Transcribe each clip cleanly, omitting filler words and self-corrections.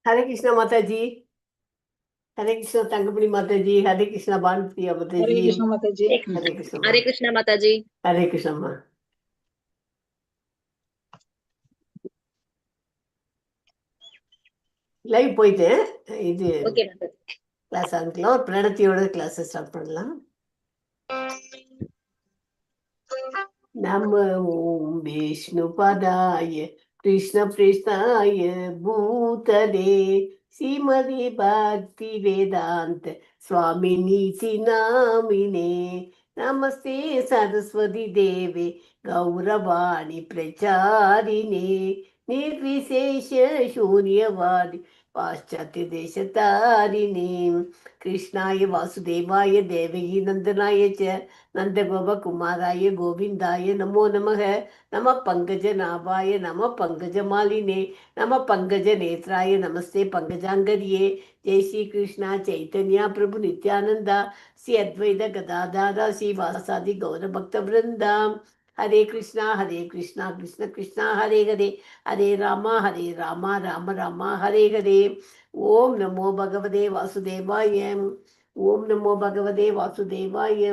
हरे कृष्णा माता जी। हरे कृष्णा तंगमणि माता जी। हरे कृष्णा भानुप्रिया माता हरे जी। कृष्ण माता जी। हरे कृष्णा हरे कृष्णा माता जी। हरे कृष्णा माँ। லைவ் போயிட்டேன். இது ஓகே மாதா ஜி. கிளாஸ் ஆரம்பிக்கலாம். ஒரு பிரணத்தியோட கிளாஸ் ஸ்டார்ட் பண்ணலாம். நமோ விஷ்ணுபதாய கிருஷ்ண பிரேஷ்டாய பூதலே ஸ்ரீமதி பக்தி வேதாந்த சுவாமி நீதி நாமினே நமஸ்தே சரஸ்வதி தேவே கௌரவாணி பிரச்சாரிணே निर्विशेष शून्यवादी पाश्चात्य देशतारिणे कृष्णाय वासुदेवाय देवकी नंदनाय च नन्दगोपकुमाराय गोविन्दाय नमो नमः। नमः पङ्कजनाभाय नमः पङ्कजमालिने नमः पङ्कजनेत्राय नमस्ते पङ्कजाङ्गर्ये। जय श्री कृष्णा चैतन्य प्रभु नित्यानंदा श्री अद्वैत गदाधारा श्री वासादि गौरभक्तवृंदा। हरे कृष्णा कृष्ण कृष्ण हरे हरे हरे राम राम राम हरे हरे। ओम नमो भगवते वासुदेवाय। ओम नमो भगवते वासुदेवाय।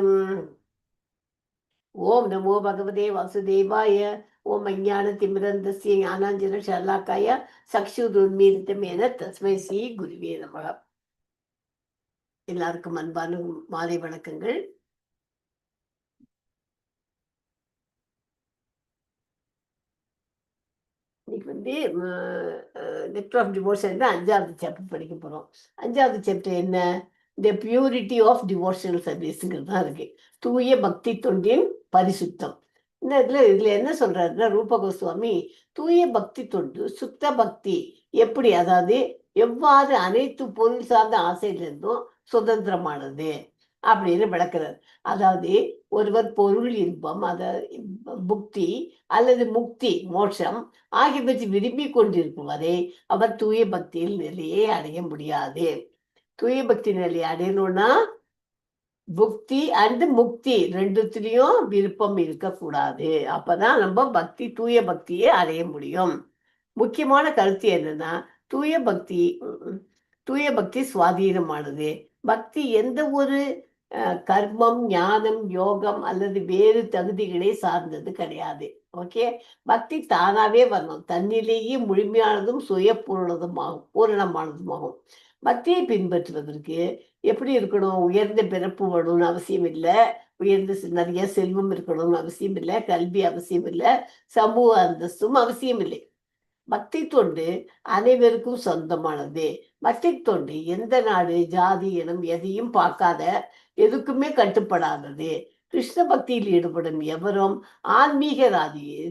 ओम नमो भगवते वासुदेवाय। ओम अज्ञानतिमिरन्दस्य ज्ञानाञ्जनशलाकाय चक्षुरुन्मीलितमेन तस्मै श्री गुरुवे நமः। எல்லாருக்கும் அன்பான மாலை வணக்கங்கள். இன்னைக்கு வந்து நெக்ட் ஆஃப் டிவோஷன் 5வது சாப்டர் படிக்க போறோம். 5வது சாப்டர் என்ன? த பியூரிட்டி ஆஃப் டிவோஷனல் சர்வீஸ்ங்கிறது தான் இருக்கு. தூய பக்தி தொண்டின் பரிசுத்தம். இந்த இதுல என்ன சொல்றாருன்னா ரூப கோஸ்வாமி தூய பக்தி தொண்டு சுத்த பக்தி எப்படி, அதாவது எவ்வாறு அனைத்து பொருள் சார்ந்த ஆசையிலிருந்தும் சுதந்திரமானது அப்படின்னு விளக்குறார். அதாவது ஒருவர் பொருள் இன்பம், அதாவது புக்தி அல்லது முக்தி மோட்சம் ஆகியவற்றை விரும்பி கொண்டிருக்கும் அவர் தூய பக்தியில் நிலையை அடைய முடியாது. தூய பக்தி நிலையை அடையணும்னா புக்தி அண்ட் முக்தி ரெண்டுத்திலையும் விருப்பம் இருக்கக்கூடாது. அப்பதான் நம்ம பக்தி தூய பக்தியை அடைய முடியும். முக்கியமான கருத்து என்னன்னா தூய பக்தி சுவாதீனமானது. பக்தி எந்த ஒரு கர்மம் ஞானம் யோகம் அல்லது வேறு தகுதிகளை சார்ந்தது கிடையாது. ஓகே, பக்தி தானாவே வரணும். தன்னிலேயே முழுமையானதும் சுய பூரணமானதுமாகும். பக்தியை பின்பற்றுவதற்கு எப்படி இருக்கணும்? உயர்ந்த பிறப்பு வேணும்னு அவசியம் இல்லை, உயர்ந்த நிறைய செல்வம் இருக்கணும்னு அவசியம் இல்லை, கல்வி அவசியம் இல்லை, சமூக அந்தஸ்தும் அவசியம் இல்லை. பக்தி தொண்டு அனைவருக்கும் சொந்தமானது. பக்தி தொண்டு எந்த நாடு ஜாதி இனம் எதையும் பார்க்காத, எதுக்குமே கட்டுப்படாதது. கிருஷ்ண பக்தியில் ஈடுபடும் எவரும் ஆன்மீக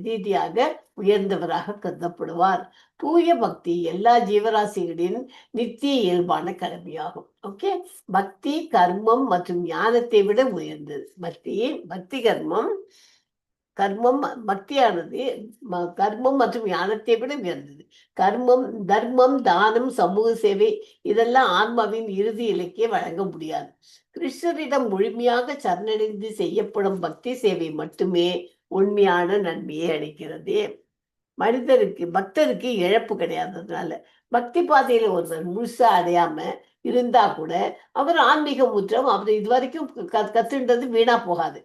ரீதியாக உயர்ந்தவராக கருதப்படுவார். தூய பக்தி எல்லா ஜீவராசிகளின் நித்திய இயல்பான கடமையாகும். ஓகே, பக்தி கர்மம் மற்றும் ஞானத்தை விட உயர்ந்தது. பக்தி கர்மம் பக்தியானது கர்மம் மற்றும் ஞானத்தை விட உயர்ந்தது. கர்மம் தர்மம் தானம் சமூக சேவை இதெல்லாம் ஆன்மாவின் இறுதி இலக்கிய வழங்க முடியாது. கிருஷ்ணரிடம் முழுமையாக சரணடைந்து செய்யப்படும் பக்தி சேவை மட்டுமே உண்மையான நன்மையை அளிக்கிறது. பக்தருக்கு இழப்பு கிடையாததுனால பக்தி பாதையில ஒருவர் முழுசா அடையாம இருந்தா கூட அவர் ஆன்மீக முற்றம் அவர் இதுவரைக்கும் கத்துன்றது வீணா போகாது.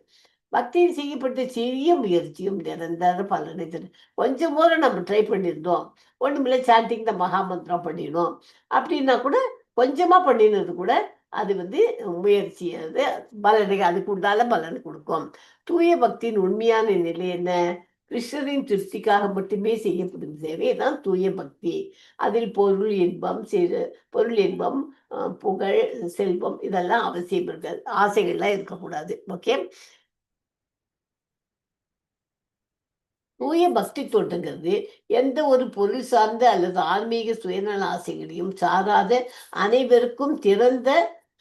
பக்தியில் செய்யப்பட்ட சிறிய முயற்சியும் நிரந்தர பலனை தரும். கொஞ்சம் போல நம்ம ட்ரை பண்ணியிருந்தோம், ஒண்ணுமில்ல சாண்டிங் த மகாமந்திரம் பண்ணிடணும் அப்படின்னா கூட கொஞ்சமா பண்ணினது கூட அது முயற்சி அதுக்கு உண்டான பலன் கொடுக்கும். தூய பக்தியின் உண்மையான நிலை என்ன? கிருஷ்ணரின் திருப்திக்காக மட்டுமே செய்யப்படும் சேவை தான் தூய பக்தி. அதில் பொருள் இன்பம், புகழ், செல்வம் இதெல்லாம் அவசியம் இருக்காது. ஆசைகள்லாம் இருக்கக்கூடாது. ஓகே. தூய பக்தி தொண்டுங்கிறது எந்த ஒரு பொருள் சார்ந்த அல்லது ஆன்மீக சுயநல ஆசைகளையும் சாராத அனைவருக்கும் திறந்த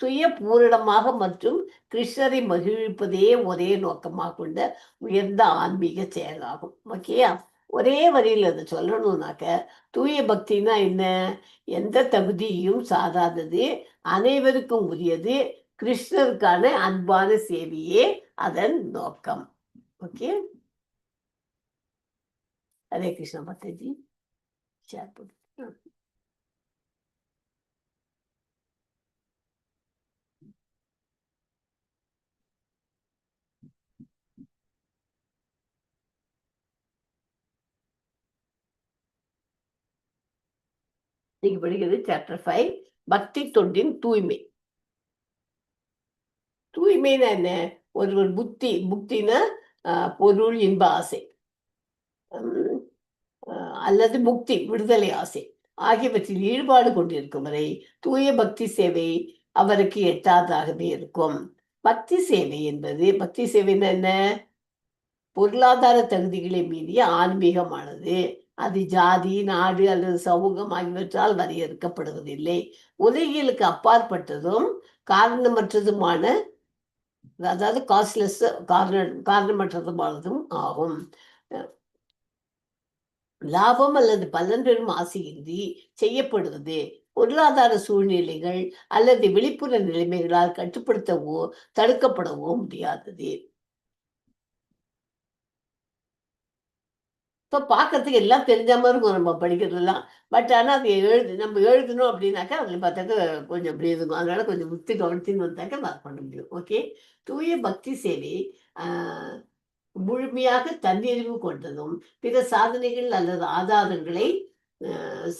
சுய பூரணமாக மற்றும் கிருஷ்ணரை மகிழ்விப்பதே ஒரே நோக்கமாக கொண்ட உயர்ந்த ஆன்மீக செயலாகும். ஓகேயா? ஒரே வரியில் அதை சொல்லணும்னாக்க தூய பக்தினா என்ன? எந்த தகுதியும் சாராதது, அனைவருக்கும் உரியது, கிருஷ்ணருக்கான அன்பான சேவையே அதன் நோக்கம். ஓகே. हरे कृष्णा माता जी। நீங்க படிக்கிறது சாப்டர் 5 பக்தி தொண்டின் தூய்மை. தூய்மைனா என்ன? ஒரு புக்தினா பொருள் இன்ப ஆசை அல்லது முக்தி விடுதலை ஆசை ஆகியவற்றில் ஈடுபாடு கொண்டிருக்கும் வரை தூய பக்தி சேவை அவருக்கு எட்டாததாகவே இருக்கும். பக்தி சேவைன்னா என்ன? பொருளாதார தகுதிகளை மீறிய ஆன்மீகமானது. அது ஜாதி, நாடு அல்லது சமூகம் ஆகியவற்றால் வரையறுக்கப்படுவதில்லை. உலகியலுக்கு அப்பாற்பட்டதும் காரணமற்றதுமான, அதாவது காஸ்ட்லெஸ், காரணமற்றதுமானதும் ஆகும். லாபம் அல்லது பலன் பெறும் ஆசையின்றி செய்யப்படுவது பொருளாதார சூழ்நிலைகள் அல்லது வெளிப்புற நிலைமைகளால் கட்டுப்படுத்தவோ தடுக்கப்படவோ முடியாதது. இப்போ பார்க்கறதுக்கு எல்லாம் தெரிஞ்ச மாதிரி இருக்கும் நம்ம படிக்கிறதெல்லாம். பட் ஆனால் அது நம்ம எழுதணும் அப்படின்னாக்கா அதில் பார்த்தாக்க கொஞ்சம் அப்படி இருக்கும். அதனால கொஞ்சம் முத்து கவனிச்சுன்னு வந்தாக்க மார்க் பண்ண முடியும். ஓகே. தூய பக்தி சேவை முழுமையாக தன்னிறைவு கொண்டதும் பிற சாதனைகள் அல்லது ஆதாரங்களை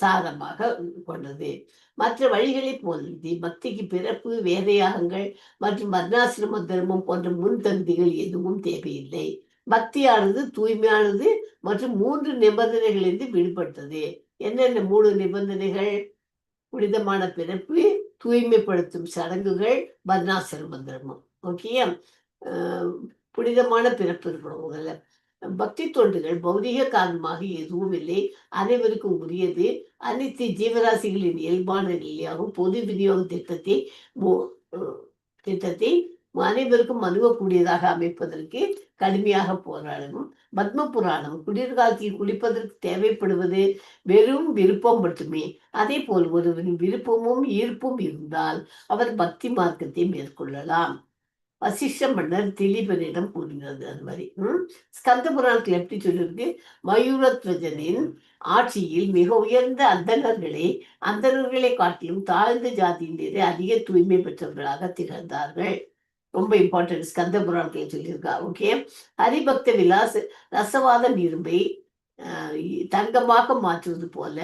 சாரமாக கொண்டது. மற்ற வழிகளைப் போலன்றி பக்திக்கு பிறப்பு, வேதையாகங்கள் மற்றும் வர்ணாசிரம தர்மம் போன்ற முன்தகுதிகள் எதுவும் தேவையில்லை. பக்தியானது தூய்மையானது மற்றும் 3 நிபந்தனைகளிலிருந்து விடுபட்டது. என்னென்ன 3 நிபந்தனைகள்? புனிதமான பிறப்பு, தூய்மைப்படுத்தும் சடங்குகள், வர்ணாசிரம தர்மம். ஓகேயா? புனிதமான பிறப்பு இருக்கணும் முதல்ல. பக்தி தொண்டுகள் பௌதிக காரணமாக எதுவும் இல்லை, அனைவருக்கும் உரியது, அனைத்து ஜீவராசிகளின் இயல்பான நிலையாகும் பொது விநியோக திட்டத்தை அனைவருக்கும் அணுகக்கூடியதாக அமைப்பதற்கு கடுமையாக போராடணும். பத்ம புராணம் குளிர்காலத்தில் குளிப்பதற்கு தேவைப்படுவது வெறும் விருப்பம் மட்டுமே. அதே போல் ஒருவரின் விருப்பமும் ஈர்ப்பும் இருந்தால் அவர் பக்தி மார்க்கத்தை மேற்கொள்ளலாம். வசிஷ்ட மன்னர் திலீபனிடம் கூறுகிறது. அது மாதிரி ஸ்கந்த புராணத்தில் எப்படி சொல்லியிருக்கு? மயூரத்வஜனின் ஆட்சியில் மிக உயர்ந்த அந்தணர்களை காட்டிலும் தாழ்ந்த ஜாதியினரே அதிக தூய்மை பெற்றவர்களாக திகழ்ந்தார்கள். ரொம்ப இம்பார்ட்டன்ட் ஸ்கந்த புராணத்தில் சொல்லியிருக்கா. ஓகே. ஹரிபக்த விலாஸ் ரசவாத இரும்பை தங்கமாக மாற்றுவது போல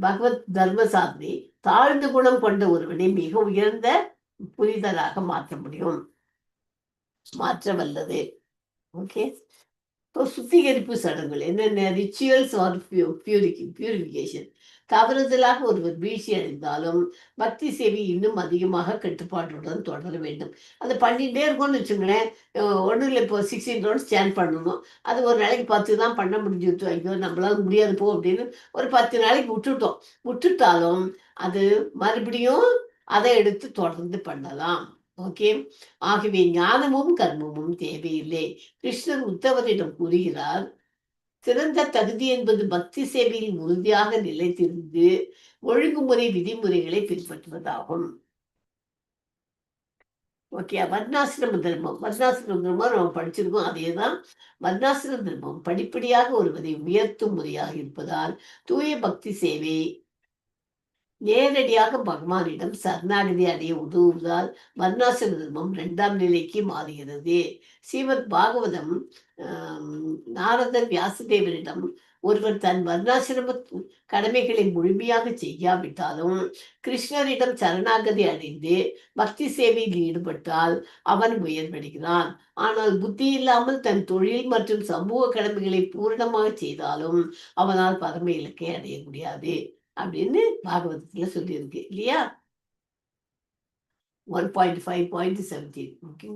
பகவத் தர்ம சாதனை தாழ்ந்த குணம் கொண்ட ஒருவனை மிக உயர்ந்த புரிதலாக மாற்ற வல்லது. ஓகே. சுத்திகரிப்பு சடங்குகள் என்னென்ன? Rituals are purification. தவறுதலாக ஒருவர் வீழ்ச்சி அடைந்தாலும் பக்தி சேவை இன்னும் அதிகமாக கட்டுப்பாட்டுடன் தொடர வேண்டும். அதை பண்ணிகிட்டே இருக்கோம்னு வச்சுங்களேன். ஒன்றும் இல்லை, இப்போ 16 ரவுண்ட்ஸ் ஸ்டாண்ட் பண்ணணும். அது ஒரு நாளைக்கு 10 தான் பண்ண முடிஞ்சுட்டு, ஐயோ நம்மளால முடியாது போ அப்படின்னு ஒரு 10 நாளைக்கு விட்டுட்டாலும் அது மறுபடியும் அதை எடுத்து தொடர்ந்து பண்ணலாம். ஓகே. ஆகவே ஞானமும் கர்மமும் தேவையில்லை. கிருஷ்ணர் உத்தவரிடம் கூறுகிறார், சிறந்த தகுதி என்பது பக்தி சேவையில் உறுதியாக நிலைத்திருந்து ஒழுங்குமுறை விதிமுறைகளை பின்பற்றுவதாகும். ஓகே. வர்ணாசிரம தர்மம் நம்ம படிச்சிருக்கோம். அதேதான். வர்ணாசிரம தர்மம் படிப்படியாக ஒருவரை உயர்த்தும் முறையாக இருப்பதால் தூய பக்தி சேவை நேரடியாக பகவானிடம் சரணாகதி அடைய உதவுவதால் வர்ணாசிரம தர்மம் 2ஆம் நிலைக்கு மாறுகிறது. ஸ்ரீமத் பாகவதம் நாரதர் வியாசதேவரிடம் ஒருவர் தன் வர்ணாசிரம கடமைகளை முழுமையாக செய்யாவிட்டாலும் கிருஷ்ணரிடம் சரணாகதி அடைந்து பக்தி சேவையில் ஈடுபட்டால் அவன் உயர்வடைகிறான். ஆனால் புத்தி இல்லாமல் தன் தொழில் மற்றும் சமூக கடமைகளை பூரணமாக செய்தாலும் அவனால் பரம இலக்கை அடைய முடியாது அப்படின்னு பாகவதத்துல சொல்லியிருக்கு இல்லையா? 1.5.17. ஓகே.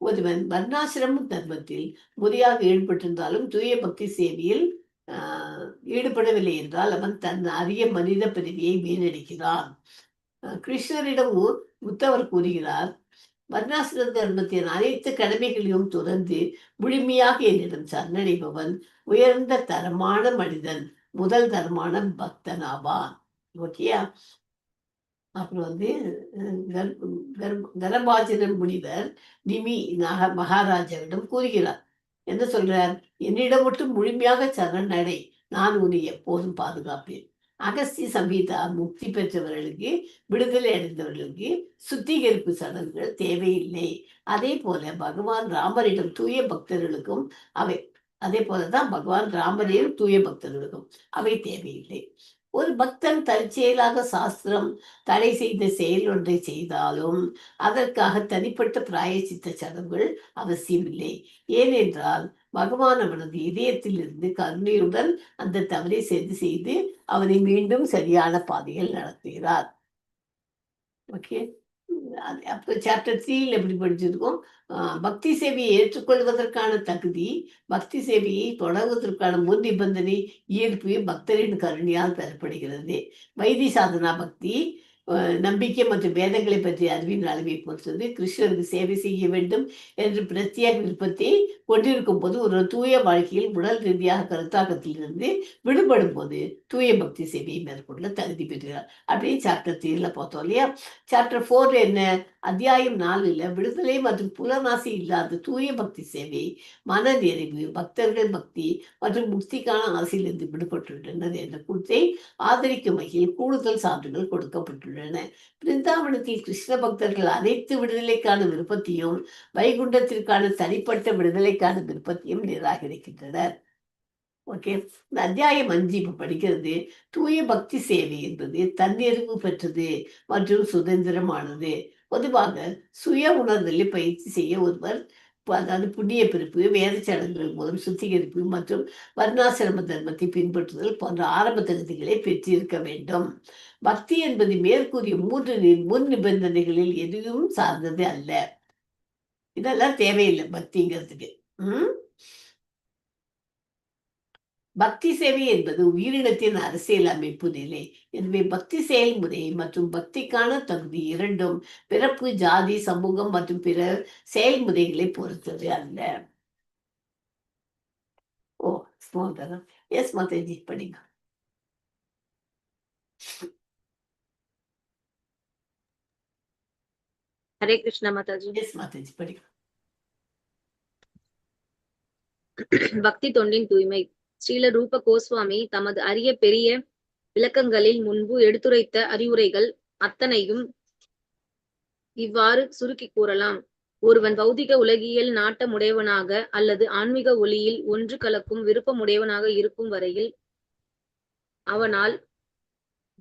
ஒருவன் வர்ணாசிரம தர்மத்தில் முறையாக ஈடுபட்டிருந்தாலும் தூய பக்தி சேவையில் ஈடுபடவில்லை என்றால் அவன் தன் அரிய மனித பிறவியை வீணடிக்கிறான். கிருஷ்ணரிடம் உத்தவர் கூறுகிறார், வர்ணாசிரம தர்மத்தின் அனைத்து கடமைகளையும் துறந்து முழுமையாக என்னிடம் சரணடைபவன் உயர்ந்த தரமான மனிதன், முதல் தரமான பக்தன் ஆவான். ஓகேயா? அப்புறம் கர்பாஜன முனிவர் நிமி மகாராஜாவிடம் கூறுகிறார். என்ன சொல்றார்? என்னிடம் மட்டும் முழுமையாக சரணடை, நான் உன்னை எப்போதும் பாதுகாப்பேன். அகஸ்திய சம்ஹிதா முக்தி பெற்றவர்களுக்கு, விடுதலை அடைந்தவர்களுக்கு சுத்திகரிப்பு சடங்குகள் தேவையில்லை. அதே போல பகவான் ராமரிடம் தூய பக்தர்களுக்கும் அதே போலதான் பகவான் ராமரையும் தூய பக்தர்களுக்கும் அவை தேவையில்லை. ஒரு பக்தன் தற்செயலாக சாஸ்திரம் தடை செய்த செயல் ஒன்றை செய்தாலும் அதற்காக தனிப்பட்ட பிராயச்சித்த சடங்குகள் அவசியமில்லை. ஏனென்றால் பகவான் அவனது இதயத்தில் இருந்து கருணையுடன் அந்த தவறை சரி செய்து அவனை மீண்டும் சரியான பாதையில் நடத்துகிறார். ஓகே. அப்போ சாப்டர் 3 எப்படி படிச்சிருக்கோம்? பக்தி சேவையை ஏற்றுக்கொள்வதற்கான தகுதி, பக்தி சேவையை தொடங்குவதற்கான முன் நிபந்தனை ஈர்ப்பு பக்தரின் கருணையால் பெறப்படுகிறது. வைதி சாதனா பக்தி நம்பிக்கை மற்றும் வேதங்களை பற்றிய அறிவின் அளவை பொறுத்தது. கிருஷ்ணருக்கு சேவை செய்ய வேண்டும் என்று பிரத்யேக விருப்பத்தை கொண்டிருக்கும் போது ஒரு தூய வாழ்க்கையில் உடல் ரீதியாக கருத்தாக்கத்திலிருந்து விடுபடும் போது தூய பக்தி சேவையை மேற்கொள்ள தகுதி பெறுகிறார். அப்படின்னு சாப்டர் 3 பார்த்தோம் இல்லையா? சாப்டர் 4 என்ன? அத்தியாயம் 4 விடுதலை மற்றும் புலனாசி இல்லாத தூய பக்தி சேவை, மன நிறைவு, பக்தர்கள் பக்தி மற்றும் முக்திக்கான ஆசையிலிருந்து விடுபட்டுள்ளனர் என்ற கூற்றை ஆதரிக்கும் வகையில் கூடுதல் சான்றுகள் கொடுக்கப்பட்டுள்ளன. பிருந்தாவனத்தில் கிருஷ்ண பக்தர்கள் அனைத்து விடுதலைக்கான விருப்பத்தையும் வைகுண்டத்திற்கான தனிப்பட்ட விடுதலைக்கான விருப்பத்தையும் நிராகரிக்கின்றனர். ஓகே. இந்த அத்தியாயம் 5 இப்ப படிக்கிறது. தூய பக்தி சேவை என்பது தன்னிறைவு பெற்றது மற்றும் சுதந்திரமானது. பொதுவாக சுய உணர்தலில் பயிற்சி செய்ய ஒருவர், அதாவது புண்ணிய பிறப்பு, வேத சடங்குகள் மூலம் சுத்திகரிப்பு மற்றும் வர்ணாசிரம தர்மத்தை பின்பற்றுதல் போன்ற ஆரம்ப தகுதிகளை பெற்றிருக்க வேண்டும். பக்தி என்பது மேற்கூறிய 3 முன் நிபந்தனைகளில் எதுவும் சார்ந்தது அல்ல. இதெல்லாம் தேவையில்லை பக்திங்கிறதுக்கு. பக்தி சேவை என்பது உயிரினத்தின் அரசியல் அமைப்பு நிலை. எனவே பக்தி செயல்முறை மற்றும் பக்திக்கான தகுதி இரண்டும் பிறப்பு, ஜாதி, சமூகம் மற்றும் பிற செயல்முறைகளை பொறுத்தது அல்ல. ஓ, ஸ்மால் தரம். எஸ் மாதாஜி, படிங்க. ஹரே கிருஷ்ணா மாதாஜி. எஸ் மாதாஜி, படிங்க. பக்தி தொண்டின் தூய்மை. ஸ்ரீல ரூப கோஸ்வாமி தமது அரிய பெரிய விளக்கங்களில் முன்பு எடுத்துரைத்த அறிவுரைகள் அத்தனையும் இவ்வாறு சுருக்கி கூறலாம். ஒருவன் பௌதிக உலகியல் நாட்டமுடையவனாக அல்லது ஆன்மீக ஒளியில் ஒன்று கலக்கும் விருப்பமுடையவனாக இருக்கும் வரையில் அவனால்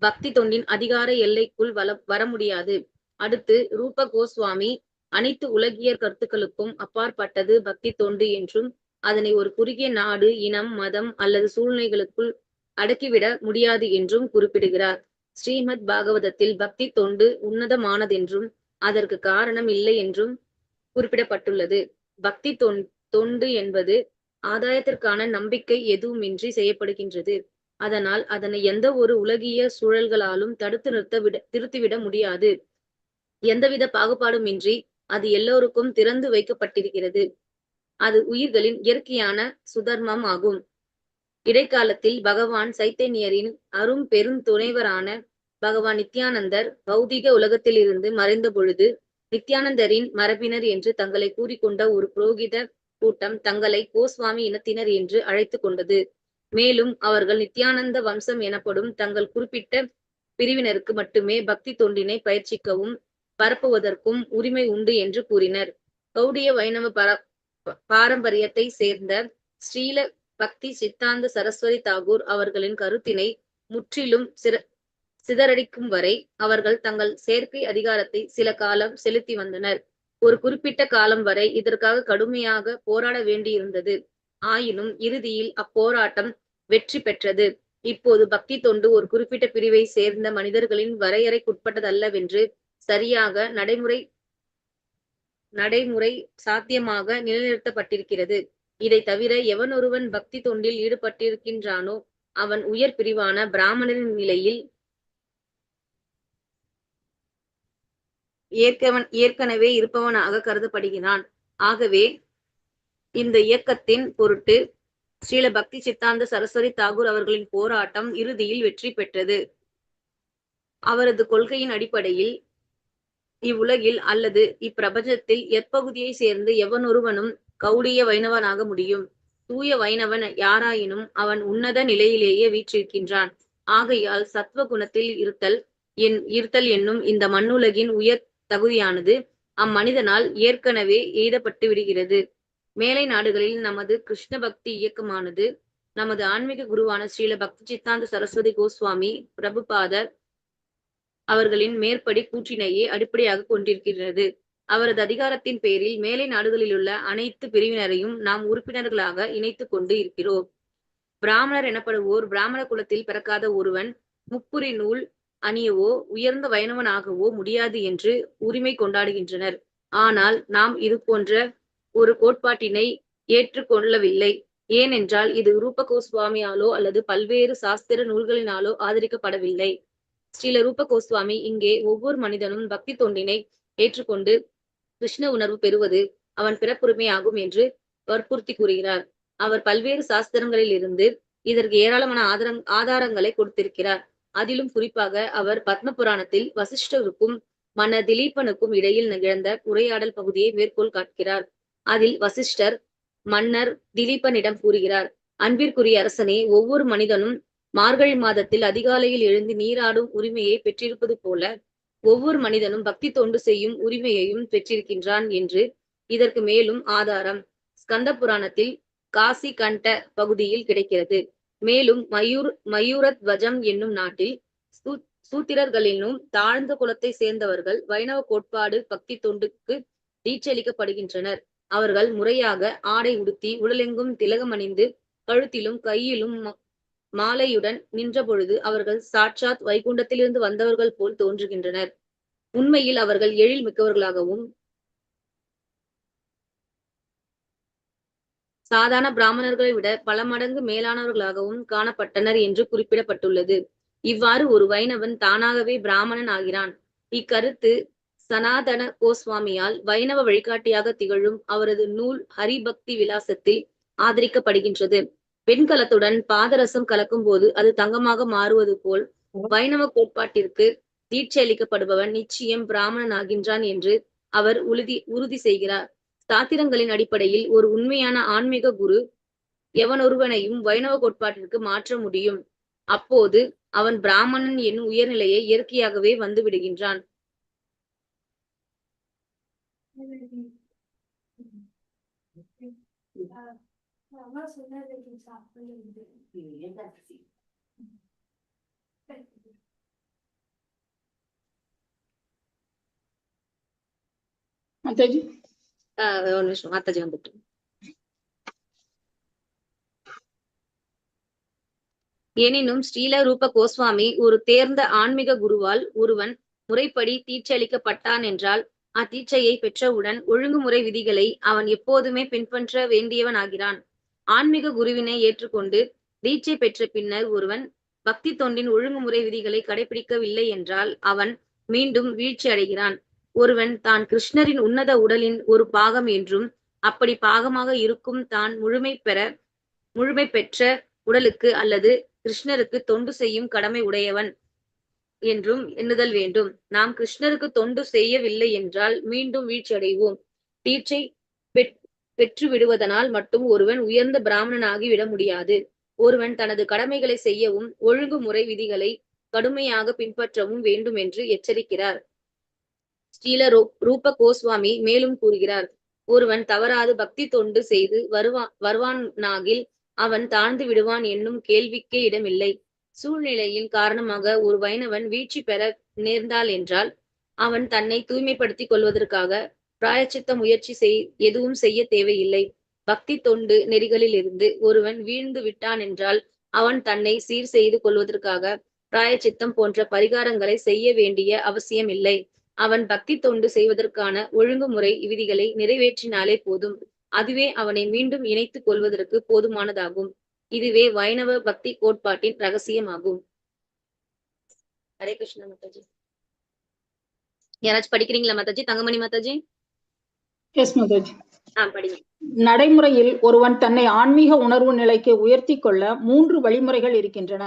பக்தி தொண்டின் அதிகார எல்லைக்குள் வர முடியாது. அடுத்து ரூப கோஸ்வாமி அனைத்து உலகியற் கருத்துக்களுக்கும் அப்பாற்பட்டது பக்தி தொண்டு என்றும் அதனை ஒரு குறுகிய நாடு, இனம், மதம் அல்லது சூழ்நிலைகளுக்குள் அடக்கிவிட முடியாது என்றும் குறிப்பிடுகிறார். ஸ்ரீமத் பாகவதத்தில் பக்தி தொண்டு உன்னதமானதென்றும் அதற்கு காரணம் இல்லை என்றும் குறிப்பிடப்பட்டுள்ளது. பக்தி தொண்டு என்பது ஆதாயத்திற்கான நம்பிக்கை எதுவுமின்றி செய்யப்படுகின்றது. அதனால் அதனை எந்த ஒரு உலகிய சூழல்களாலும் தடுத்து நிறுத்திவிட முடியாது. எந்தவித பாகுபாடுமின்றி அது எல்லோருக்கும் திறந்து வைக்கப்பட்டிருக்கிறது. அது உயிர்களின் இயற்கையான சுதர்மம் ஆகும். இடைக்காலத்தில் பகவான் சைத்தன்யரின் அரும் பெருந்துணைவரான பகவான் நித்யானந்தர் பௌதிக உலகத்திலிருந்து மறைந்த பொழுது நித்யானந்தரின் மரபினர் என்று தங்களை கூறிக்கொண்ட ஒரு புரோகித கூட்டம் தங்களை கோஸ்வாமி இனத்தினர் என்று அழைத்து கொண்டது. மேலும் அவர்கள் நித்யானந்த வம்சம் எனப்படும் தங்கள் குறிப்பிட்ட பிரிவினருக்கு மட்டுமே பக்தி தொண்டினை பயிற்சிக்கவும் பரப்புவதற்கும் உரிமை உண்டு என்று கூறினர். கௌடிய வைணவ பாரம்பரியத்தை சேர்ந்த ஸ்ரீல பக்தி சித்தாந்த சரஸ்வதி தாகூர் அவர்களின் கருத்தினை முற்றிலும் சிதறடிக்கும் வரை அவர்கள் தங்கள் செயற்கை அதிகாரத்தை சில காலம் செலுத்தி வந்தனர். ஒரு குறிப்பிட்ட காலம் வரை இதற்காக கடுமையாக போராட வேண்டியிருந்தது. ஆயினும் இறுதியில் அப்போராட்டம் வெற்றி பெற்றது. இப்போது பக்தி தொண்டு ஒரு குறிப்பிட்ட பிரிவை சேர்ந்த மனிதர்களின் வரையறைக்குட்பட்டதல்லவென்று சரியாக நடைமுறை சாத்தியமாக நிலைநிறுத்தப்பட்டிருக்கிறது. இதை தவிர எவனொருவன் பக்தி தொண்டில் ஈடுபட்டிருக்கின்றானோ அவன் உயர் பிரிவான பிராமணரின் நிலையில் ஏற்கனவே இருப்பவனாக கருதப்படுகிறான். ஆகவே இந்த இயக்கத்தின் பொருட்டு ஸ்ரீல பக்தி சித்தாந்த சரஸ்வதி தாகூர் அவர்களின் போராட்டம் இறுதியில் வெற்றி பெற்றது. அவரது கொள்கையின் அடிப்படையில் இவ்வுலகில் அல்லது இப்பிரபஞ்சத்தில் எப்பகுதியை சேர்ந்து எவனொருவனும் கௌடிய வைணவனாக முடியும். தூய வைணவன் யாராயினும் அவன் உன்னத நிலையிலேயே வீற்றிருக்கின்றான். ஆகையால் சத்வ குணத்தில் இருத்தல் என்னும் இந்த மண்ணுலகின் உயர் தகுதியானது அம்மனிதனால் ஏற்கனவே எய்தப்பட்டு விடுகிறது. மேலை நாடுகளில் நமது கிருஷ்ண பக்தி இயக்கமானது நமது ஆன்மீக குருவான ஸ்ரீல பக்தி சித்தாந்த சரஸ்வதி கோஸ்வாமி பிரபுபாதர் அவர்களின் மேற்படி கூற்றினையே அடிப்படையாக கொண்டிருக்கிறது. அவரது அதிகாரத்தின் பேரில் மேலை நாடுகளிலுள்ள அனைத்து பிரிவினரையும் நாம் உறுப்பினர்களாக இணைத்துக் கொண்டு இருக்கிறோம். பிராமணர் எனப்படுவோர் பிராமண குலத்தில் பிறக்காத ஒருவன் முப்புரி நூல் அணியவோ உயர்ந்த வைணவனாகவோ முடியாது என்று உரிமை கொண்டாடுகின்றனர். ஆனால் நாம் இது போன்ற ஒரு கோட்பாட்டினை ஏற்றுக்கொள்ளவில்லை. ஏனென்றால் இது ரூப கோஸ்வாமியாலோ அல்லது பல்வேறு சாஸ்திர நூல்களினாலோ ஆதரிக்கப்படவில்லை. ஸ்ரீல ரூப கோஸ்வாமி இங்கே ஒவ்வொரு மனிதனும் பக்தி தொண்டினை ஏற்றுக்கொண்டு கிருஷ்ண உணர்வு பெறுவது அவன் பிறப்புரிமையாகும் என்று வற்புறுத்தி கூறுகிறார். அவர் பல்வேறு சாஸ்திரங்களில் இருந்து இதற்கு ஏராளமான ஆதாரங்களை கொடுத்திருக்கிறார். அதிலும் குறிப்பாக அவர் பத்ம புராணத்தில் வசிஷ்டருக்கும் மன்னர் திலீபனுக்கும் இடையில் நிகழ்ந்த உரையாடல் பகுதியை மேற்கோள் காட்டுகிறார். அதில் வசிஷ்டர் மன்னர் திலீபனிடம் கூறுகிறார், அன்பிற்குரிய அரசனே, ஒவ்வொரு மனிதனும் மார்கழி மாதத்தில் அதிகாலையில் எழுந்து நீராடும் உரிமையை பெற்றிருப்பது போல ஒவ்வொரு மனிதனும் பக்தி தொண்டு செய்யும் உரிமையையும் பெற்றிருக்கின்றான் என்று இதற்கு மேலும் ஆதாரம் ஸ்கந்த புராணத்தில் காசி கண்ட பகுதியில் கிடைக்கிறது. மேலும் மயூரத்வஜம் என்னும் நாட்டில் சூத்திரர்களினும் தாழ்ந்த குலத்தை சேர்ந்தவர்கள் வைணவ கோட்பாடு பக்தி தொண்டுக்கு தீட்சளிக்கப்படுகின்றனர். அவர்கள் முறையாக ஆடை உடுத்தி உடலெங்கும் திலகம் அணிந்து கழுத்திலும் கையிலும் மாலையுடன் நின்ற பொழுது அவர்கள் சாட்சாத் வைகுண்டத்திலிருந்து வந்தவர்கள் போல் தோன்றுகின்றனர். உண்மையில் அவர்கள் எழில் மிக்கவர்களாகவும் சாதாரண பிராமணர்களை விட பல மடங்கு மேலானவர்களாகவும் காணப்பட்டனர் என்று குறிப்பிடப்பட்டுள்ளது. இவ்வாறு ஒரு வைணவன் தானாகவே பிராமணன் ஆகிறான். இக்கருத்து சனாதன கோஸ்வாமியால் வைணவ வழிகாட்டியாக திகழும் அவரது நூல் ஹரிபக்தி விலாசத்தில் ஆதரிக்கப்படுகின்றது. வெண்கலத்துடன் பாதரசம் கலக்கும் போது அது தங்கமாக மாறுவது போல் வைணவ கோட்பாட்டிற்கு தீட்சை அளிக்கப்படுபவன் நிச்சயம் பிராமணன் ஆகின்றான் என்று அவர் உறுதி செய்கிறார். சாத்திரங்களின் அடிப்படையில் ஒரு உண்மையான ஆன்மீக குரு எவனொருவனையும் வைணவ கோட்பாட்டிற்கு மாற்ற முடியும். அப்போது அவன் பிராமணன் என்னும் உயர்நிலையை இயற்கையாகவே வந்து விடுகின்றான். மாதாஜி ஒரு நிமிஷம், மாதாஜி வந்துட்டு. எனினும் ஸ்ரீல ரூப கோஸ்வாமி ஒரு தேர்ந்த ஆன்மீக குருவால் ஒருவன் முறைப்படி தீட்சளிக்கப்பட்டான் என்றால் அத்தீட்சையை பெற்றவுடன் ஒழுங்குமுறை விதிகளை அவன் எப்போதுமே பின்பற்ற வேண்டியவன் ஆகிறான். ஆன்மீக குருவினை ஏற்றுக்கொண்டு தீட்சை பெற்ற பின்னர் ஒருவன் பக்தி தொண்டின் ஒழுங்குமுறை விதிகளை கடைபிடிக்கவில்லை என்றால் அவன் மீண்டும் வீழ்ச்சி அடைகிறான். ஒருவன் தான் கிருஷ்ணரின் உன்னத உடலின் ஒரு பாகம் என்றும் அப்படி பாகமாக இருக்கும் தான் முழுமை பெற்ற உடலுக்கு அல்லது கிருஷ்ணருக்கு தொண்டு செய்யும் கடமை உடையவன் என்றும் எண்ணுதல் வேண்டும். நாம் கிருஷ்ணருக்கு தொண்டு செய்யவில்லை என்றால் மீண்டும் வீழ்ச்சி அடைவோம். தீட்சை பெற்று விடுவதனால் மட்டும் ஒருவன் உயர்ந்த பிராமணனாகி விட முடியாது. ஒருவன் தனது கடமைகளை செய்யவும் ஒழுங்குமுறை விதிகளை கடுமையாக பின்பற்றவும் வேண்டும் என்று எச்சரிக்கிறார். ஸ்ரீல ரூப கோஸ்வாமி மேலும் கூறுகிறார், ஒருவன் தவறாது பக்தி தொண்டு செய்து வருவானாகில் அவன் தாழ்ந்து விடுவான் என்னும் கேள்விக்கே இடமில்லை. சூழ்நிலையின் காரணமாக ஒரு வைணவன் வீழ்ச்சி பெற நேர்ந்தால் என்றால் அவன் தன்னை தூய்மைப்படுத்திக் கொள்வதற்காக பிராயச்சித்த முயற்சி எதுவும் செய்ய தேவையில்லை. பக்தி தொண்டு நெறிகளில் இருந்து ஒருவன் வீழ்ந்து விட்டான் என்றால் அவன் தன்னை சீர் செய்து கொள்வதற்காக பிராயச்சித்தம் போன்ற பரிகாரங்களை செய்ய வேண்டிய அவசியம் இல்லை. அவன் பக்தி தொண்டு செய்வதற்கான ஒழுங்குமுறை விதிகளை நிறைவேற்றினாலே போதும். அதுவே அவனை மீண்டும் இணைத்துக் கொள்வதற்கு போதுமானதாகும். இதுவே வைணவ பக்தி கோட்பாட்டின் ரகசியமாகும். ஹரே கிருஷ்ணா மாதாஜி. யாராச்சும் படிக்கிறீங்களா மாதாஜி? தங்கமணி மாதாஜி. எஸ் மாதாஜி. படிங்க. நடைமுறையில் ஒருவன் தன்னை ஆன்மீக உணர்வு நிலைக்கு உயர்த்தி கொள்ள 3 வழிமுறைகள் இருக்கின்றன.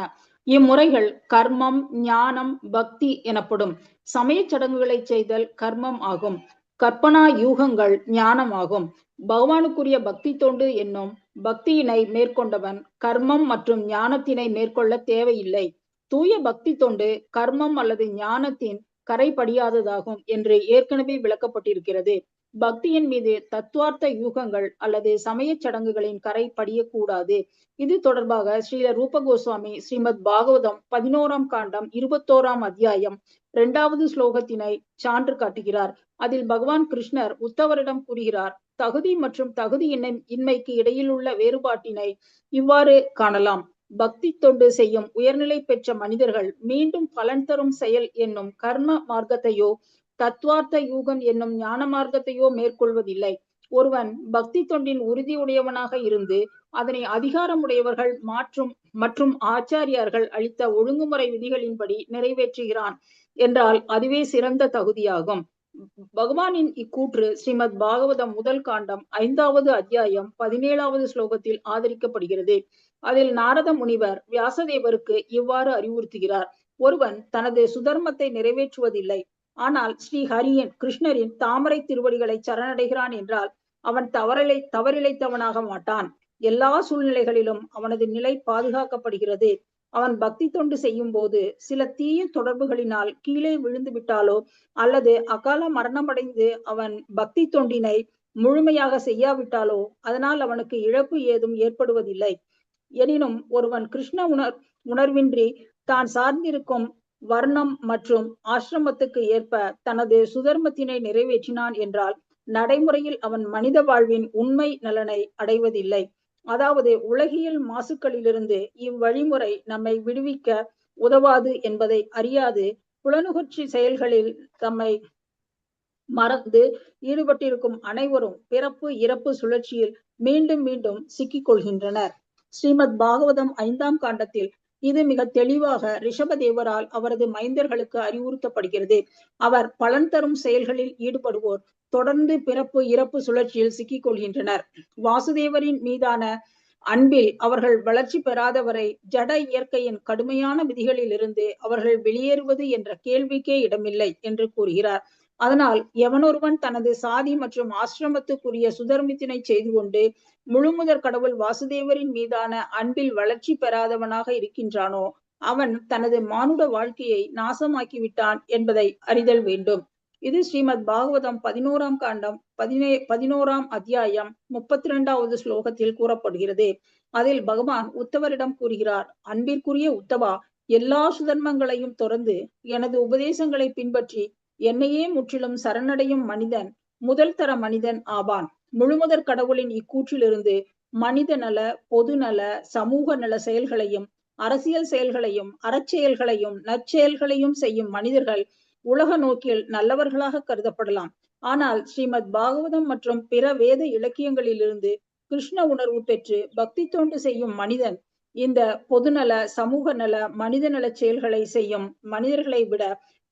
இம்முறைகள் கர்மம், ஞானம், பக்தி எனப்படும். சமய சடங்குகளை செய்தல் கர்மம் ஆகும். கற்பனா யூகங்கள் ஞானம் ஆகும். பகவானுக்குரிய பக்தி தொண்டு என்னும் பக்தியினை மேற்கொண்டவன் கர்மம் மற்றும் ஞானத்தினை மேற்கொள்ள தேவையில்லை. தூய பக்தி தொண்டு கர்மம் அல்லது ஞானத்தின் கரைபடியாததாகும் என்று ஏற்கனவே விளக்கப்பட்டிருக்கிறது. பக்தியின் மீது தத்துவார்த்த யூகங்கள் அல்லது சமய சடங்குகளின் கரை படியக்கூடாது. இது தொடர்பாக ஸ்ரீல ரூப கோஸ்வாமி ஸ்ரீமத் பாகவதம் 11ஆம் காண்டம் 21ஆம் அத்தியாயம் 2வது ஸ்லோகத்தினை சான்று காட்டுகிறார். அதில் பகவான் கிருஷ்ணர் உத்தவரிடம் கூறுகிறார், தகுதி மற்றும் தகுதி இன்மைக்கு இடையில் உள்ள வேறுபாட்டினை இவ்வாறு காணலாம். பக்தி தொண்டு செய்யும் உயர்நிலை பெற்ற மனிதர்கள் மீண்டும் பலன் தரும் செயல் என்னும் கர்ம மார்க்கத்தையோ தத்துவார்த்த யூகம் என்னும் ஞான மார்க்கத்தையோ மேற்கொள்வதில்லை. ஒருவன் பக்தி தொண்டின் உறுதியுடையவனாக இருந்து அதனை அதிகாரமுடையவர்கள் மற்றும் ஆச்சாரியார்கள் அளித்த ஒழுங்குமுறை விதிகளின்படி நிறைவேற்றுகிறான் என்றால் அதுவே சிறந்த தகுதியாகும். பகவானின் இக்கூற்று ஸ்ரீமத் பாகவதம் 1 காண்டம் 5வது அத்தியாயம் 17வது ஸ்லோகத்தில் ஆதரிக்கப்படுகிறது. அதில் நாரத முனிவர் வியாசதேவருக்கு இவ்வாறு அறிவுறுத்துகிறார், ஒருவன் தனது சுதர்மத்தை நிறைவேற்றுவதில்லை, ஆனால் ஸ்ரீ கிருஷ்ணரின் தாமரை திருவடிகளை சரணடைகிறான் என்றால் அவன் தவறிழைத்தவனாக மாட்டான். எல்லா சூழ்நிலைகளிலும் அவனது நிலை பாதுகாக்கப்படுகிறது. அவன் பக்தி தொண்டு செய்யும் போது சில தீய தொடர்புகளினால் கீழே விழுந்து விட்டாலோ அல்லது அகால மரணமடைந்து அவன் பக்தி தொண்டினை முழுமையாக செய்யாவிட்டாலோ அதனால் அவனுக்கு இழப்பு ஏதும் ஏற்படுவதில்லை. எனினும் ஒருவன் கிருஷ்ண உணர்வின்றி தான் சார்ந்திருக்கும் வர்ணம் மற்றும் ஆசிரமத்துக்கு ஏற்ப தனது சுதர்மத்தினை நிறைவேற்றினான் என்றால் நடைமுறையில் அவன் மனித வாழ்வின் உண்மை நலனை அடைவதில்லை. அதாவது உலகியல் மாசுக்களிலிருந்து இவ்வழிமுறை நம்மை விடுவிக்க உதவாது என்பதை அறியாது புலனுகர்ச்சி செயல்களில் தம்மை மறந்து ஈடுபட்டிருக்கும் அனைவரும் பிறப்பு இறப்பு சுழற்சியில் மீண்டும் மீண்டும் சிக்கிக் கொள்கின்றனர். ஸ்ரீமத் பாகவதம் 5ஆம் காண்டத்தில் இது மிக தெளிவாக ரிஷபதேவரால் அவரது மைந்தர்களுக்கு அறிவுறுத்தப்படுகிறது. அவர் பலன் தரும் செயல்களில் ஈடுபடுவோர் தொடர்ந்து பிறப்பு இறப்பு சுழற்சியில் சிக்கிக் கொள்கின்றனர். வாசுதேவரின் மீதான அன்பில் அவர்கள் வளர்ச்சி பெறாதவரை ஜட இயற்கையின் கடுமையான விதிகளில் இருந்து அவர்கள் வெளியேறுவது என்ற கேள்விக்கே இடமில்லை என்று கூறுகிறார். அதனால் எவனொருவன் தனது சாதி மற்றும் ஆசிரமத்துக்குரிய சுதர்மத்தினை செய்து கொண்டு முழுமுதற் கடவுள் வாசுதேவரின் மீதான அன்பில் வளர்ச்சி பெறாதவனாக இருக்கின்றானோ அவன் தனது மானுட வாழ்க்கையை நாசமாக்கிவிட்டான் என்பதை அறிதல் வேண்டும். இது ஸ்ரீமத் பாகவதம் 11ஆம் காண்டம் 11ஆம் அத்தியாயம் 32வது ஸ்லோகத்தில் கூறப்படுகிறது. அதில் பகவான் உத்தவரிடம் கூறுகிறார், அன்பிற்குரிய உத்தவா, எல்லா சுதர்மங்களையும் தொடர்ந்து எனது உபதேசங்களை பின்பற்றி என்னையே முற்றிலும் சரணடையும் மனிதன் முதல் தர மனிதன் ஆவான். முழுமுதற் கடவுளின் இக்கூற்றிலிருந்து மனித நல, பொது நல, சமூக நல செயல்களையும் அரசியல் செயல்களையும் அறச்செயல்களையும் நற்செயல்களையும் செய்யும் மனிதர்கள் உலக நோக்கில் நல்லவர்களாக கருதப்படலாம். ஆனால் ஸ்ரீமத் பாகவதம் மற்றும் பிற வேத இலக்கியங்களிலிருந்து கிருஷ்ண உணர்வு பெற்று பக்தி தொண்டு செய்யும் மனிதன் இந்த பொதுநல, சமூக நல, மனித நல செயல்களை செய்யும் மனிதர்களை விட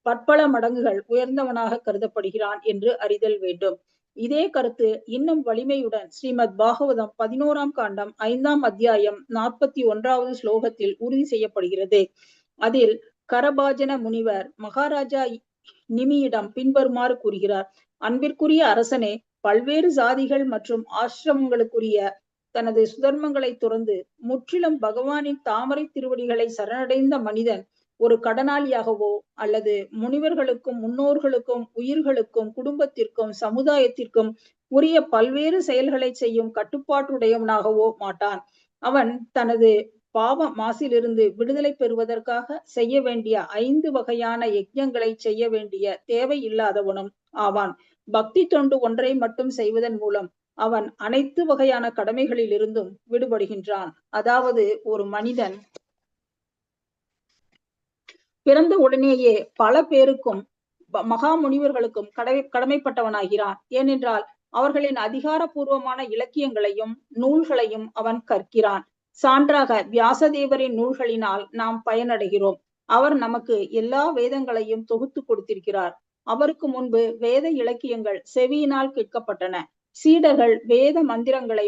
பற்பல மடங்குகள் உயர்ந்தவனாக கருதப்படுகிறான் என்று அறிதல் வேண்டும். இதே கருத்து இன்னும் வலிமையுடன் ஸ்ரீமத் பாகவதம் 11ஆம் காண்டம் 5ஆம் அத்தியாயம் 41வது ஸ்லோகத்தில் உறுதி செய்யப்படுகிறது. அதில் கரபாஜன முனிவர் மகாராஜா நிமியிடம் பின்வருமாறு கூறுகிறார், அன்பிற்குரிய அரசனே, பல்வேறு சாதிகள் மற்றும் ஆசிரமங்களுக்குரிய தனது சுதர்மங்களை துறந்து முற்றிலும் பகவானின் தாமரை திருவடிகளை சரணடைந்த மனிதன் ஒரு கடனாளியாகவோ அல்லது முனிவர்களுக்கும் முன்னோர்களுக்கும் உயிர்களுக்கும் குடும்பத்திற்கும் சமுதாயத்திற்கும் உரிய பல்வேறு செயல்களை செய்யும் கட்டுப்பாட்டுடையவனாகவோ மாட்டான். அவன் தனது பாவ மாசிலிருந்து விடுதலை பெறுவதற்காக செய்ய வேண்டிய 5 வகையான யஜ்ஞங்களை செய்ய வேண்டிய தேவை இல்லாதவனும் ஆவான். பக்தி தொண்டு ஒன்றை மட்டும் செய்வதன் மூலம் அவன் அனைத்து வகையான கடமைகளில் இருந்தும் விடுபடுகின்றான். அதாவது ஒரு மனிதன் பிறந்த உடனேயே பல பேருக்கும் மகா முனிவர்களுக்கும் கடமைப்பட்டவனாகிறான். ஏனென்றால் அவர்களின் அதிகாரபூர்வமான இலக்கியங்களையும் நூல்களையும் அவன் கற்கிறான். சான்றாக வியாசதேவரின் நூல்களினால் நாம் பயனடைகிறோம். அவர் நமக்கு எல்லா வேதங்களையும் தொகுத்து கொடுத்திருக்கிறார். அவருக்கு முன்பு வேத இலக்கியங்கள் செவியினால் கேட்கப்பட்டன. சீடர்கள் வேத மந்திரங்களை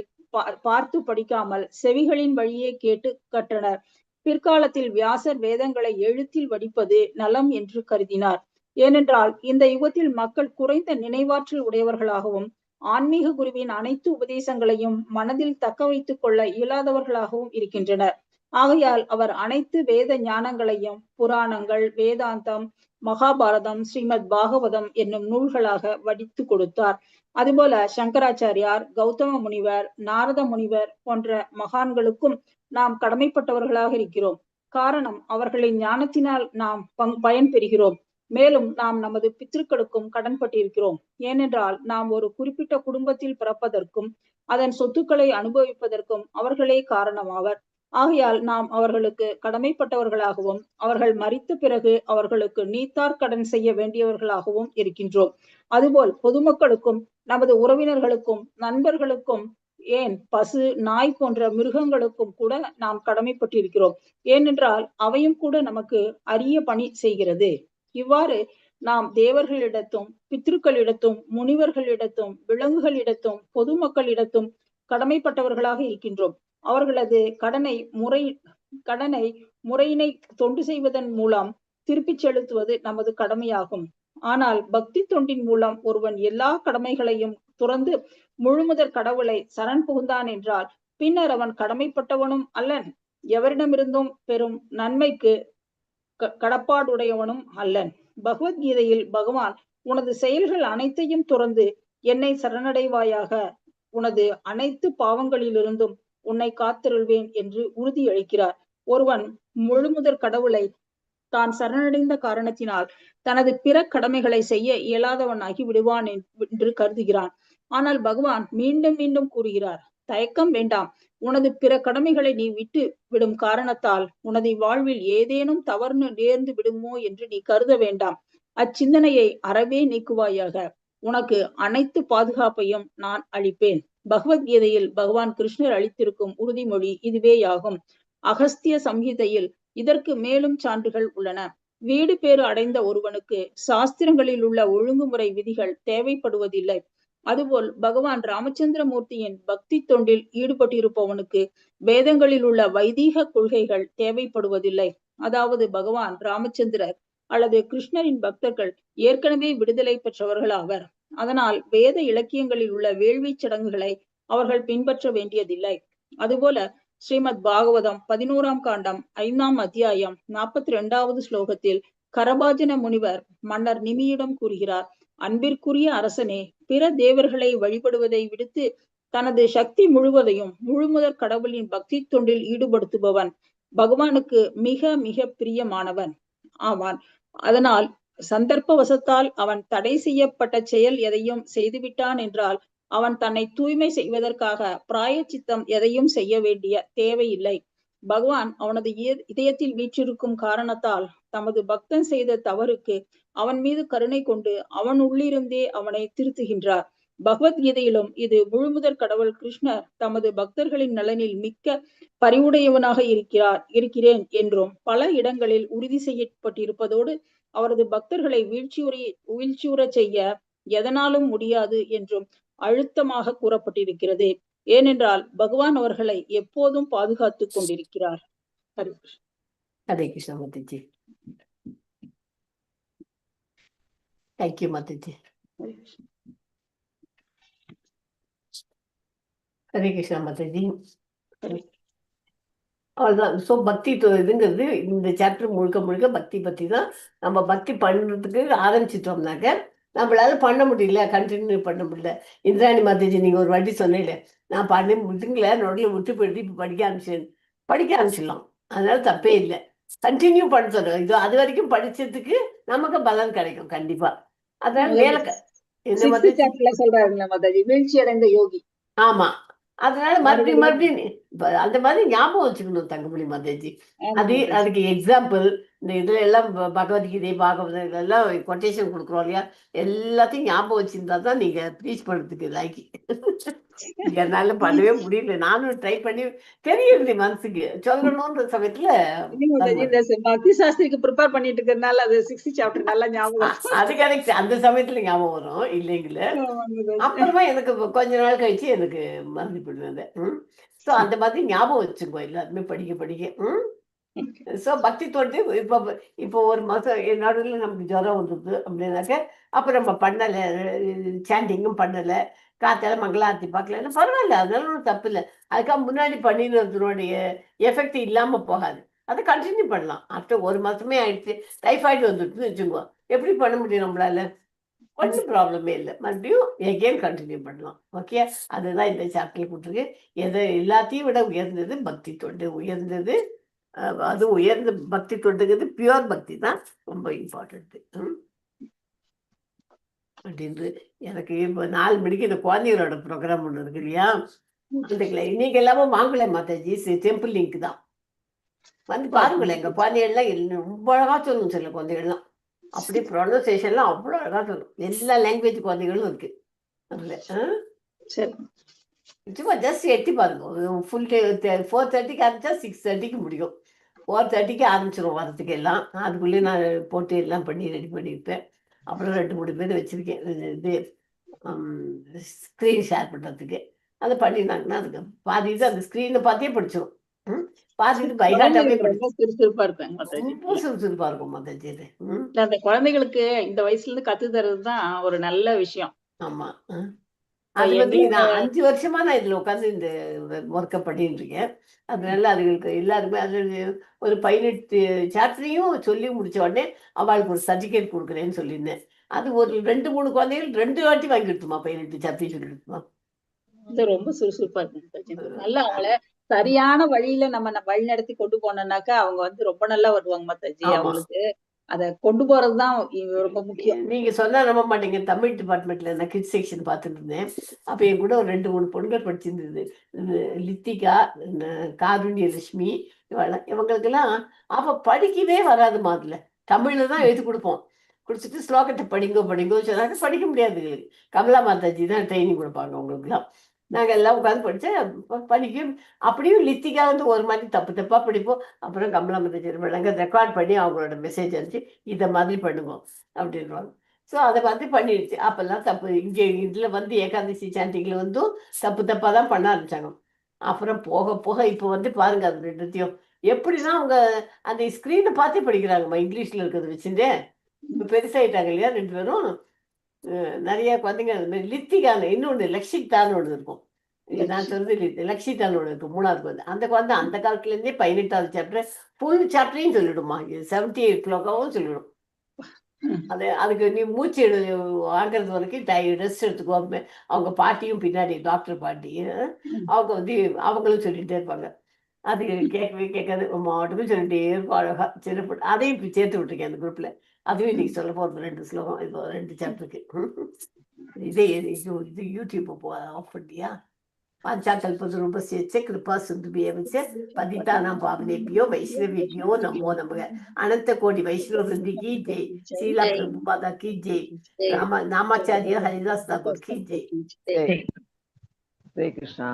பார்த்து படிக்காமல் செவிகளின் வழியே கேட்டு கற்றனர். பிற்காலத்தில் வியாசர் வேதங்களை எழுத்தில் வடிப்பது நலம் என்று கருதினார். ஏனென்றால் இந்த யுகத்தில் மக்கள் குறைந்த நினைவாற்றல் உடையவர்களாகவும் ஆன்மீக குருவின் அனைத்து உபதேசங்களையும் மனதில் தக்க வைத்துக் கொள்ள இயலாதவர்களாகவும் இருக்கின்றனர். ஆகையால் அவர் அனைத்து வேத ஞானங்களையும் புராணங்கள், வேதாந்தம், மகாபாரதம், ஸ்ரீமத் பாகவதம் என்னும் நூல்களாக வடித்து கொடுத்தார். அதுபோல சங்கராச்சாரியார், கௌதம முனிவர், நாரத முனிவர் போன்ற மகான்களுக்கும் நாம் கடமைப்பட்டவர்களாக இருக்கிறோம். காரணம், அவர்களின் ஞானத்தினால் நாம் பயன் பெறுகிறோம். மேலும் நாம் நமது பித்ருக்களுக்கும் கடன்பட்டிருக்கிறோம். ஏனென்றால் நாம் ஒரு குறிப்பிட்ட குடும்பத்தில் பிறப்பதற்கும் அதன் சொத்துக்களை அனுபவிப்பதற்கும் அவர்களே காரணமாவர். ஆகையால் நாம் அவர்களுக்கு கடமைப்பட்டவர்களாகவும் அவர்கள் மரித்த பிறகு அவர்களுக்கு நீத்தார் கடன் செய்ய வேண்டியவர்களாகவும் இருக்கின்றோம். அதுபோல் பொதுமக்களுக்கும் நமது உறவினர்களுக்கும் நண்பர்களுக்கும் ஏன் பசு, நாய் போன்ற மிருகங்களுக்கும் கூட நாம் கடமைப்பட்டிருக்கிறோம். ஏனென்றால் அவையும் கூட நமக்கு அரிய பணி செய்கிறது. இவ்வாறு நாம் தேவர்களிடத்தும் பித்ருக்களிடத்தும் முனிவர்களிடத்தும் விலங்குகளிடத்தும் பொதுமக்களிடத்தும் கடமைப்பட்டவர்களாக இருக்கின்றோம். அவர்களது கடனை முறையினை தொண்டு செய்வதன் மூலம் திருப்பிச் செலுத்துவது நமது கடமையாகும். ஆனால் பக்தி தொண்டின் மூலம் ஒருவன் எல்லா கடமைகளையும் துறந்து முழுமுதற் கடவுளை சரண் புகுந்தான் என்றால் பின்னர் அவன் கடமைப்பட்டவனும் அல்லன், எவரிடமிருந்தும் பெறும் நன்மைக்கு கடப்பாடுடையவனும் அல்லன். பகவத்கீதையில் பகவான் உனது செயல்கள் அனைத்தையும் துறந்து என்னை சரணடைவாயாக, உனது அனைத்து பாவங்களிலிருந்தும் உன்னை காத்திருள்வேன் என்று உறுதியளிக்கிறார். ஒருவன் முழுமுதற் கடவுளை தான் சரணடைந்த காரணத்தினால் தனது பிற கடமைகளை செய்ய இயலாதவனாகி விடுவான் என்று கருதுகிறான். ஆனால் பகவான் மீண்டும் மீண்டும் கூறுகிறார், தயக்கம் வேண்டாம். உனது பிற கடமைகளை நீ விட்டு விடும் காரணத்தால் உனது வாழ்வில் ஏதேனும் தவறு நேர்ந்து விடுமோ என்று நீ கருத வேண்டாம். அச்சிந்தனையை அறவே நீக்குவாயாக. உனக்கு அனைத்து பாதுகாப்பையும் நான் அளிப்பேன். பகவத்கீதையில் பகவான் கிருஷ்ணர் அளித்திருக்கும் உறுதிமொழி இதுவேயாகும். அகஸ்திய சம்ஹிதையில் இதற்கு மேலும் சான்றுகள் உள்ளன. வீடு பேறு அடைந்த ஒருவனுக்கு சாஸ்திரங்களில் உள்ள ஒழுங்குமுறை விதிகள் தேவைப்படுவதில்லை. அதுபோல் பகவான் ராமச்சந்திர மூர்த்தியின் பக்தி தொண்டில் ஈடுபட்டிருப்பவனுக்கு வேதங்களில் உள்ள வைதீக கொள்கைகள் தேவைப்படுவதில்லை. அதாவது பகவான் ராமச்சந்திரர் அல்லது கிருஷ்ணரின் பக்தர்கள் ஏற்கனவே விடுதலை பெற்றவர்கள் ஆவர். அதனால் வேத இலக்கியங்களில் உள்ள வேள்வி சடங்குகளை அவர்கள் பின்பற்ற வேண்டியதில்லை. அதுபோல ஸ்ரீமத் பாகவதம் 11ஆம் காண்டம் 5ஆம் அத்தியாயம் 42வது ஸ்லோகத்தில் கரபாஜன முனிவர் மன்னர் நிமியிடம் கூறுகிறார், அன்பிற்குரிய அரசனே, பிற தேவர்களை வழிபடுவதை விடுத்து தனது சக்தி முழுவதையும் முழுமுதற் கடவுளின் பக்தி தொண்டில் ஈடுபடுத்துபவன் பகவானுக்கு மிக மிக பிரியமானவன் ஆவான். அதனால் சந்தர்ப்பவசத்தால் அவன் தடை செய்யப்பட்ட செயல் எதையும் செய்துவிட்டான் என்றால் அவன் தன்னை தூய்மை செய்வதற்காக பிராயச்சித்தம் எதையும் செய்ய வேண்டிய தேவையில்லை. பகவான் அவனது இதயத்தில் வீற்றிருக்கும் காரணத்தால் தமது பக்தன் செய்த தவறுக்கு அவன் மீது கருணை கொண்டு அவன் உள்ளிருந்தே அவனை திருத்துகின்றார். பகவத்கீதையிலும் இது முழுமுதற் கடவுள் கிருஷ்ணர் தமது பக்தர்களின் நலனில் மிக்க பரிவுடையவனாக இருக்கிறேன் என்றும் பல இடங்களில் உறுதி செய்யப்பட்டிருப்பதோடு அவரது பக்தர்களை வீழ்ச்சியுற செய்ய எதனாலும் முடியாது என்றும் அழுத்தமாக கூறப்பட்டிருக்கிறது. ஏனென்றால் பகவான் அவர்களை எப்போதும் பாதுகாத்துக் கொண்டிருக்கிறார். ஹரே கிருஷ்ணா மாதாஜி. தேங்க்யூ மாதாஜி. ஹரே கிருஷ்ணா மாதாஜி. அவ்வளவுதான். ஸோ பக்தி இதுங்கிறது இந்த சாப்டர் முழுக்க முழுக்க பக்தி பத்தி தான். நம்ம பக்தி பண்றதுக்கு ஆரம்பிச்சிட்டோம்னாக்க நம்மளால பண்ண முடியல, கண்டினியூ பண்ண முடியல. இந்திராணி மாதேஜி நீங்க ஒரு வாட்டி சொன்னீங்களே, நான் பண்ணி முடிஞ்சுங்கள நடுவில் விட்டு போயிட்டு இப்போ படிக்க ஆரம்பிச்சிடலாம். அதனால தப்பே இல்லை. கண்டினியூ பண்ண சொல்றோம். இது அது வரைக்கும் படிச்சதுக்கு நமக்கு பலன் கிடைக்கும் கண்டிப்பா. அதனால மேல இந்த மாதிரி சொல்றாருங்களா மாதாஜி, வீழ்ச்சி அடைந்த யோகி. ஆமா. அதனால மறுபடியும் அந்த மாதிரி ஞாபகம் வச்சுக்கணும் தங்கமணி மாதாஜி. அதுக்கு எக்ஸாம்பிள் இந்த இதுல எல்லாம் பகவத்கீதை, பாகவதம் இதெல்லாம் கொட்டேஷன் கொடுக்குறோம் இல்லையா, எல்லாத்தையும் ஞாபகம் வச்சிருந்தா தான் நீங்க ப்ரீச் பண்றதுக்கு லைக்கி. என்னால பண்ணவே முடியல. நானும் ட்ரை பண்ணி தெரியுது மனசுக்கு சொல்லணும்ன்ற சமயத்துல பக்தி சாஸ்திரிக்கு ப்ரிப்பேர் பண்ணிட்டு இருக்கிறதுனால அது 6th சாப்டர் நல்லா ஞாபகம். அது கரெக்ட். அந்த சமயத்துல ஞாபகம் வரும் இல்லைங்களா. அப்புறமா எனக்கு கொஞ்ச நாள் கழிச்சு எனக்கு மறந்து போயிடுவேன். ஸோ அந்த மாதிரி ஞாபகம் வச்சுக்கோ எல்லாருமே படிக்க. ஸோ பக்தி தொண்டு இப்போ ஒரு மாதம் நடுவில் நமக்கு ஜுரம் வந்துடுது அப்படின்னாக்க, அப்போ நம்ம பண்ணலை, சாண்டிங்கும் பண்ணலை, காத்தால மங்களாரத்தி பார்க்கலன்னா பரவாயில்ல, அதனால ஒன்றும் தப்பு இல்லை. அதுக்காக முன்னாடி பண்ணினதுனுடைய எஃபெக்ட் இல்லாமல் போகாது. அதை கண்டினியூ பண்ணலாம். ஆஃப்டர் ஒரு மாதமே ஆயிடுச்சு டைஃபாய்டு வந்துடுதுன்னு வச்சுக்கோ, எப்படி பண்ண முடியும் நம்மளால? ஒன்றும் ப்ராப்ளமே இல்லை. மறுபடியும் எகெயின் கண்டினியூ பண்ணலாம். ஓகே, அதுதான் இந்த சாப்டர் கொடுத்துருக்கு. எல்லாத்தையும் விட உயர்ந்தது பக்தி தொண்டு. உயர்ந்தது அது உயர்ந்த பக்தி தொண்டுங்கிறது பியூர் பக்தி தான் ரொம்ப இம்பார்ட்டன்ட் அப்படின்னு. எனக்கு இப்போ 4 மணிக்கு இந்த குழந்தைகளோட ப்ரோக்ராம் ஒன்று இருக்கு இல்லையா, அந்த இன்னைக்கு எல்லாமே வாங்கலை மாதாஜி, டெம்பிள் லிங்க் தான். வந்து பாருங்களேன், எங்கள் குழந்தைகள்லாம் ரொம்ப அழகா சொல்லணும். சில குழந்தைகள்லாம் அப்படியே ப்ரொனன்சியேஷன்லாம் அவ்வளோ அழகா சொல்லணும். எல்லா லாங்குவேஜ் குழந்தைகளும் இருக்கு அதில். சும்மா ஜஸ்ட் எட்டி பாருங்க. ஃபுல் டே 4:30க்கு ஆரம்பிச்சா 6:30க்கு முடியும். 4:30க்கு ஆரம்பிச்சிடும் வரத்துக்கு எல்லாம். அதுக்குள்ளேயே நான் போட்டு எல்லாம் பண்ணி ரெடி பண்ணியிருப்பேன். அப்புறம் 2-3 பேர் வச்சுருக்கேன் இது ஸ்க்ரீன் ஷேர் பண்ணுறதுக்கு. அதை பண்ணினாங்கன்னா அதுக்கு பாதி இது அந்த ஸ்க்ரீனை பார்த்தே படிச்சிடும். பாதி இது பைகாட்டாவே சுறுசுறுப்பா இருப்பேன். ரொம்ப சுறுசுறுப்பா இருக்கும் மாதாஜி இது. அந்த குழந்தைகளுக்கு இந்த வயசுல இருந்து கத்து தர்றதுதான் ஒரு நல்ல விஷயம். ஆமா. அது வந்து நான் 5 வருஷமா நான் இதுல உட்காந்து இந்த ஒர்க்கை பண்ணிட்டு இருக்கேன். அதனால அதுகளுக்கு எல்லாருமே அது ஒரு 18 சாப்டரையும் சொல்லி முடிச்ச உடனே அவளுக்கு ஒரு சர்டிஃபிகேட் கொடுக்குறேன்னு சொல்லியிருந்தேன். அது ஒரு 2-3 குழந்தைகள் 2 வாட்டி வாங்கி கொடுத்துமா, 18 சாப்டர் சொல்லி கொடுத்துமா. ரொம்ப சுறுசுறுப்பா இருக்கு. நல்லா அவங்கள சரியான வழியில நம்ம வழி நடத்தி கொண்டு போனோம்னாக்கா அவங்க வந்து ரொம்ப நல்லா வருவாங்க மாதாஜி. அவங்களுக்கு அதை கொண்டு போறதுதான் ரொம்ப முக்கியம். நீங்க சொன்னா நம்ப மாட்டீங்க, தமிழ் டிபார்ட்மெண்ட்ல நான் கிட்ஸ் செக்ஷன் பார்த்துட்டு இருந்தேன். அப்ப என் கூட ஒரு 2-3 பொண்ணுகள் படிச்சிருந்தது. லித்திகா, காருண்ய லட்சுமி, இவங்களுக்கெல்லாம் அப்ப படிக்கவே வராது மாதிரில. தமிழ்ல தான் எழுதி கொடுப்போம். குடிச்சிட்டு ஸ்லோகத்தை படிங்கோ சொன்னாக்க படிக்க முடியாது. கமலா மாதாஜி தான் ட்ரைனிங் கொடுப்பாங்க அவங்களுக்குலாம். நாங்கள் எல்லாம் உட்காந்து படிக்கும். அப்படியும் லித்திகா வந்து ஒரு மாதிரி தப்பா படிப்போம். அப்புறம் கமலா மாதாஜி விளங்க ரெக்கார்ட் பண்ணி அவங்களோட மெசேஜ் அனுப்பிச்சு இதை மாதிரி பண்ணுவோம் அப்படின்வாங்க. ஸோ அதை பார்த்து பண்ணிடுச்சு. அப்போல்லாம் தப்பு இங்கே இதில் வந்து ஏகாதசி சாண்டிங்கில் வந்து தப்பாக தான் பண்ண ஆரம்பிச்சாங்க. அப்புறம் போக போக இப்போ வந்து பாருங்க அது ரெண்டுத்தையும் எப்படின்னா அவங்க அந்த ஸ்க்ரீனை பார்த்தே படிக்கிறாங்கம்மா. இங்கிலீஷில் இருக்கிறது வச்சுட்டு இப்போ பெருசாயிட்டாங்க இல்லையா 2 பேரும். நிறைய குழந்தைங்க அது மாதிரி லித்திகான்னு இன்னொன்று லக்ஷிதான்னு ஒன்று இருக்கும். நான் சொல்றது லக்ஷிதான்னு ஒன்று இருக்கும் 3வது குழந்தை. அந்த குழந்தை அந்த காலத்துலேருந்தே 18வது சாப்டர் ஃபுல் சாப்டரையும் சொல்லிடுமா. 78 கிளாக்காவும் சொல்லிடும். அதுக்கு நீ மூச்சு வாங்கிறது வரைக்கும் ரெஸ்ட் எடுத்துக்கோ. அவங்க பாட்டியும் பின்னாடி டாக்டர் பாட்டி அவங்க வந்து அவங்களும் சொல்லிகிட்டே இருப்பாங்க. அது கேட்கவே கேட்காது மாட்டுக்கும் சொல்லிட்டே இருக்கும் அழகா. சின்ன பொண்ணு அதையும் இப்போ சேர்த்து விட்டுருக்கேன் அந்த குரூப்ல. அதுவும் இன்னைக்கு சொல்ல போகிறது 2 ஸ்லோகம் இப்போ 2 சாப்டருக்கு. இது யூடியூப் ஆஃப் பண்ணியா. பாஞ்சாகல்பத்ரூபஸ்ய கிருபா சிந்துபியவச்ச பதிதானாம் பாவனேபியோ வைஷ்ணவேபியோ நமோ நமக. அனந்த கோடி வைஷ்ணவ விருந்திக்கு ஜெய். சீலா பிரபுபாதா கி ஜெய். நாமாச்சாரிய ஹரிதாஸ் தாக்கூர் கி ஜெய். ஹரே கிருஷ்ணா.